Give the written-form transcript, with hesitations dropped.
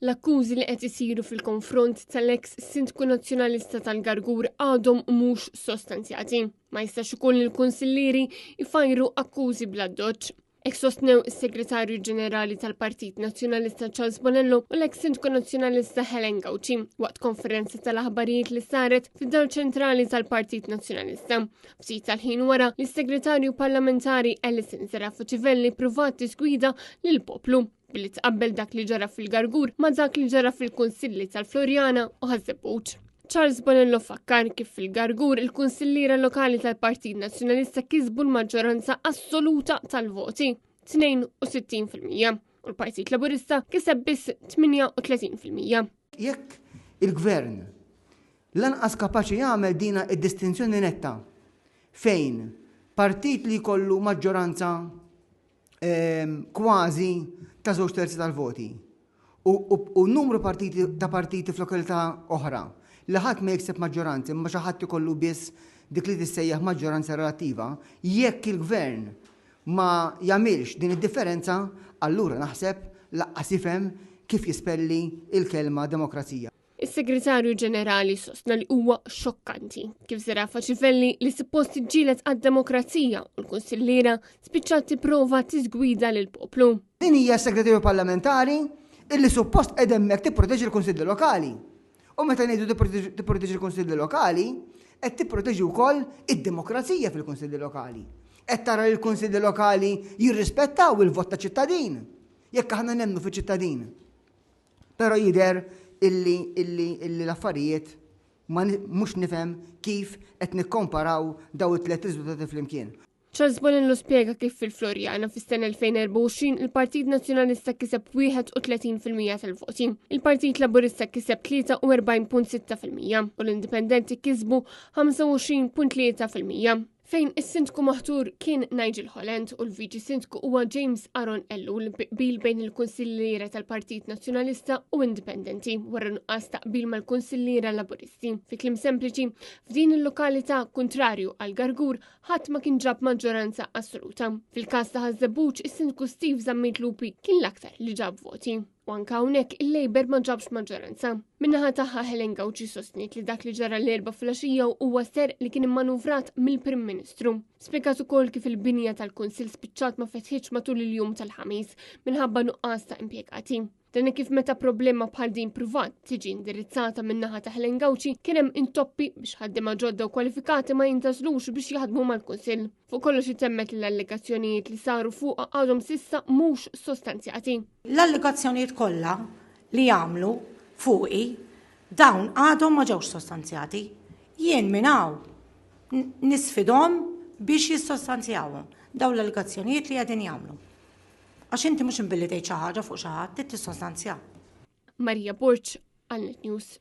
L-akkużi li qed isiru fil-konfront tal-eks Sindku Nazzjonalista tal-Gargur għadhom mhux sostanzjati. Ma jistax ikun il-kunsillieri jfajru akkużi bla doċċ. Ek sostnew is-Segretarju Ġenerali tal-Partit Nazzjonalista Charles Bonello u l-eks Sindku Nazzjonalista Helen Gauci waqt konferenza tal-aħbarijiet li saret fid-Dawr ċentrali tal-Partit Nazzjonalista. Ftit tal-ħin wara li s-Segretarju Parlamentari Ellison Serafo Civelli pruvat tisgwida lil poplu billi tqabbel dak li ġara fil-Gargur ma dak li ġara fil-Kunsilli tal-Florjana u Ħażebbuġ. Charles Bonello fakkar kif fil-Gargur il-Kunsillira Lokali tal-Partit Nazzjonalista kisbu l-maġġoranza assoluta tal-voti, 62%, u l-Partit Laburista kiseb biss 38%. Jekk il-Gvern lanqas kapaċi jagħmel dina id-distinzjoni netta fejn partit li jkollu maġġoranza kważi ta' 2/3 tal-voti u numru ta' partiti f'lokalità oħra li ħadd ma jikseb maġġoranza imma xi ħadd ikollu biss dik li tissejjaħ maġġoranza relattiva, jekk il-Gvern ma jagħmilx din id-differenza, allura naħseb laqqas ifhem kif jispelli il-kelma demokrazija. Is-Segretarju Ġenerali sostna li huwa xokkanti kif Serafo Civelli li suppost ġielet għad-demokrazija u l-Kunsillira spiċċat tipprova tiżgwida lil poplu. Din hija s-Segretarju Parlamentari illi suppost qed hemmhekk tipproteġi l-Kunsilli Lokali. U meta ngħidu tipproteġi l-Kunsilli Lokali, qed tipproteġi wkoll id-demokrazija fil-Kunsilli Lokali. Qed tara li l-Kunsilli Lokali jirrispettaw il-vot ta' ċittadin, jekk aħna nemmnu fiċ-ċittadin. Però jidher illi l-affarijiet mhux nifhem kif qed nikkomparaw daw it-tliet riżultati flimkien. Charles Bonello spjega kif fil-Florjana fis-sena 2024 il-Partit Nazzjonalista kiseb 31% tal-voti, il-Partit Laburista kiseb 43.6% u l-Indipendenti kisbu 25.3%. Fejn is-Sindku maħtur kien Nigel Holland u l-Viċi Sindku huwa James Aaron Ellu l-biqbil bejn il-Kunsillira tal-Partit Nazzjonalista u Indipendenti wara nuqqas taqbil mal-Kunsillira Laburisti. Fi kliem sempliċi, f'din il-lokalità kontrarju għal Gargur ħadd ma kien ġab maġġoranza assoluta. Fil-każ ta' Ħażebbuġ, is-Sindku Steve Zammit Lupi kien l-aktar li ġab voti. U anka hawnhekk il-Labor ma ġabx maġġoranza. Minnaħa tagħha Helen Gauci sostniet li dak li ġara l-erba' fil-għaxija huwa ser li kien immanuvrat mill-Prim Ministru. Spjegat ukoll kif il-binja tal-Kunsill spiċċat ma fetħitx matul il-jum tal-ħamis minħabba nuqqas ta' impjegati. Dan kif meta problema bħal din privat tiġi indirizzata minnaħa ta' Helen Gauci kien hemm intoppi biex ħaddiema ġodda u kwalifikati ma jintażlux biex jaħdmu mal-Kunsill. Fuq kollox itemmet l-allegazzjonijiet li saru fuq għadhom sissa mhux sostanzjati. L-allegazzjonijiet kollha li jagħmlu fuqi dawn għadhom ma ġewx sostanzjati. Jien minn hawn nisfidhom biex jissostanzjawhom dawn l-allegazzjonijiet li qegħdin jagħmlu. Għax inti mhux inbilli tgħid xi ħaġa fuq xi ħadd trid tissostanzja. Marija Burċ, għal Net News.